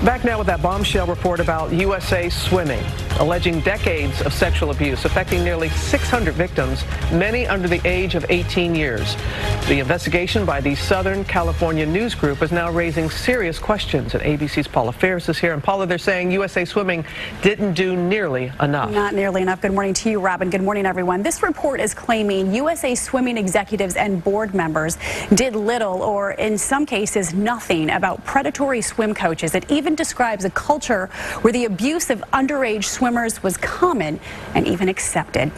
Back now with that bombshell report about USA Swimming, alleging decades of sexual abuse affecting nearly 600 victims, many under the age of 18 years. The investigation by the Southern California News Group is now raising serious questions, and ABC's Paula Ferris is here. And Paula, they're saying USA Swimming didn't do nearly enough. Not nearly enough. Good morning to you, Robin. Good morning, everyone. This report is claiming USA Swimming executives and board members did little, or in some cases nothing, about predatory swim coaches. It even describes a culture where the abuse of underage swimmers was common and even accepted.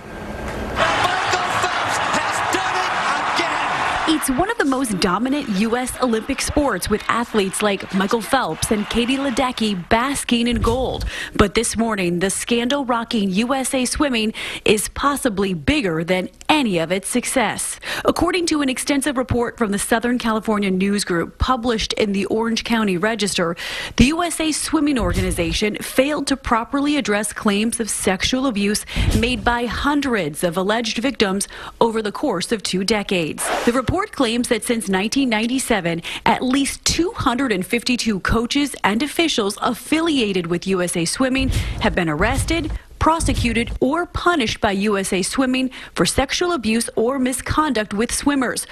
It's one of the most dominant U.S. Olympic sports, with athletes like Michael Phelps and Katie Ledecky basking in gold. But this morning, the scandal rocking USA Swimming is possibly bigger than any of its success. According to an extensive report from the Southern California News Group published in the Orange County Register, the USA Swimming organization failed to properly address claims of sexual abuse made by hundreds of alleged victims over the course of 2 decades. The report claims that since 1997, at least 252 coaches and officials affiliated with USA Swimming have been arrested, prosecuted, or punished by USA Swimming for sexual abuse or misconduct with swimmers.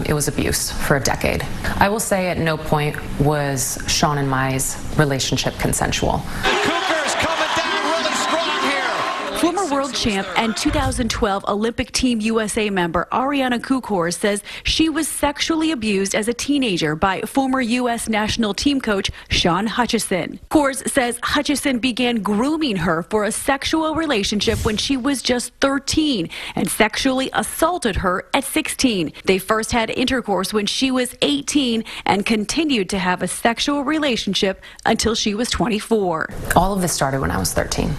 It was abuse for a decade. I will say at no point was Sean and Mai's relationship consensual. Former world champ and 2012 Olympic Team USA member Ariana Kukor says she was sexually abused as a teenager by former U.S. national team coach Sean Hutchison. Kukor says Hutchison began grooming her for a sexual relationship when she was just 13 and sexually assaulted her at 16. They first had intercourse when she was 18 and continued to have a sexual relationship until she was 24. All of this started when I was 13.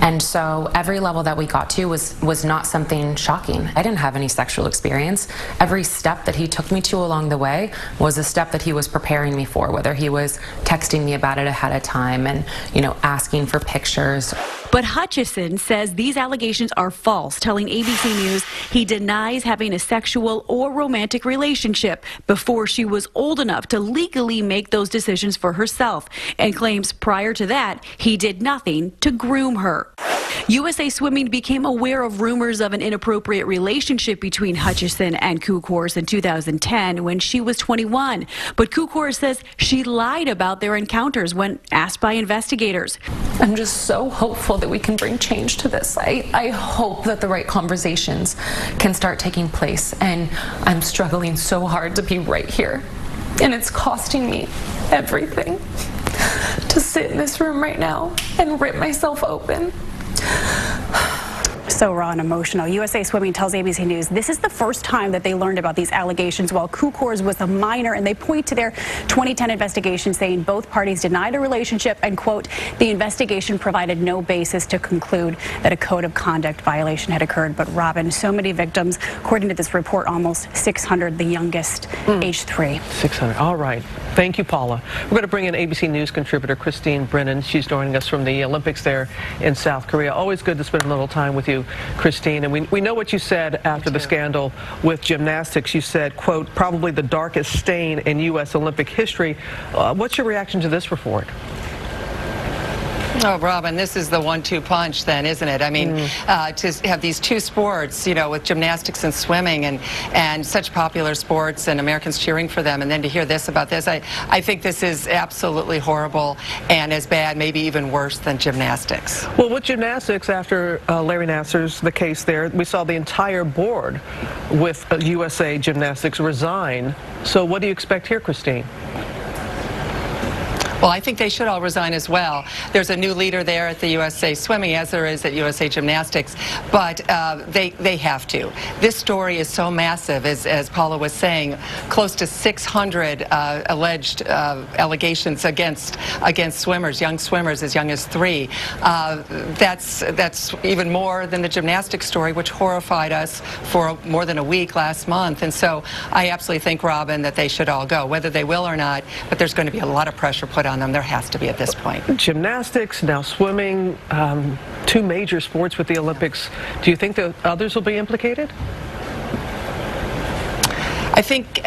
And so every level that we got to was not something shocking. I didn't have any sexual experience. Every step that he took me to along the way was a step that he was preparing me for, whether he was texting me about it ahead of time and, asking for pictures. But Hutchison says these allegations are false, telling ABC News he denies having a sexual or romantic relationship before she was old enough to legally make those decisions for herself, and claims prior to that he did nothing to groom her. USA Swimming became aware of rumors of an inappropriate relationship between Hutchison and Kukor in 2010 when she was 21. But Kukor says she lied about their encounters when asked by investigators. I'm just so hopeful that we can bring change to this. I hope that the right conversations can start taking place, and I'm struggling so hard to be right here. And it's costing me everything to sit in this room right now and rip myself open. So raw and emotional. USA Swimming tells ABC News this is the first time that they learned about these allegations while Kukor's was a minor, and they point to their 2010 investigation saying both parties denied a relationship and, quote, the investigation provided no basis to conclude that a code of conduct violation had occurred. But Robin, so many victims, according to this report, almost 600, the youngest, age 3. 600. All right. Thank you, Paula. We're going to bring in ABC News contributor Christine Brennan. She's joining us from the Olympics there in South Korea. Always good to spend a little time with you, Christine. And we know what you said after the scandal with gymnastics. You said, quote, probably the darkest stain in U.S. Olympic history. What's your reaction to this report? Oh, Robin, this is the 1-2 punch then, isn't it? I mean, to have these 2 sports, with gymnastics and swimming and such popular sports and Americans cheering for them, and then to hear this about this, I think this is absolutely horrible and as bad, maybe even worse than gymnastics. Well, with gymnastics, after Larry Nassar's the case there, we saw the entire board with USA Gymnastics resign. So what do you expect here, Christine? Well, I think they should all resign as well. There's a new leader there at the USA Swimming, as there is at USA Gymnastics, but they have to. This story is so massive, as Paula was saying, close to 600 alleged allegations against swimmers, young swimmers as young as 3. That's even more than the gymnastics story, which horrified us for more than a week last month. And so I absolutely think, Robin, that they should all go, whether they will or not, but there's going to be a lot of pressure put on them. There has to be at this point. Gymnastics, now swimming, 2 major sports with the Olympics. Do you think that others will be implicated? I think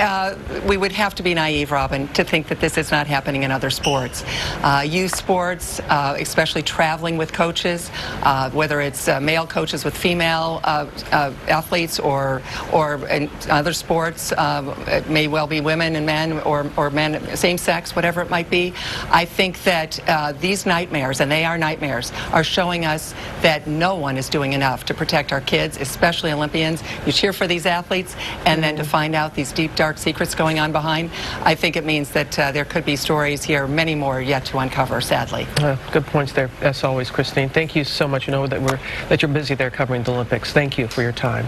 we would have to be naive, Robin, to think that this is not happening in other sports. Youth sports, especially traveling with coaches, whether it's male coaches with female athletes or in other sports, it may well be women and men or men, same sex, whatever it might be. I think that these nightmares, and they are nightmares, are showing us that no one is doing enough to protect our kids, especially Olympians. You cheer for these athletes, and then to find out these deep, dark secrets going on behind, I think it means that there could be stories here, many more yet to uncover, sadly. Good points there, as always, Christine. Thank you so much. You know that you're busy there covering the Olympics. Thank you for your time.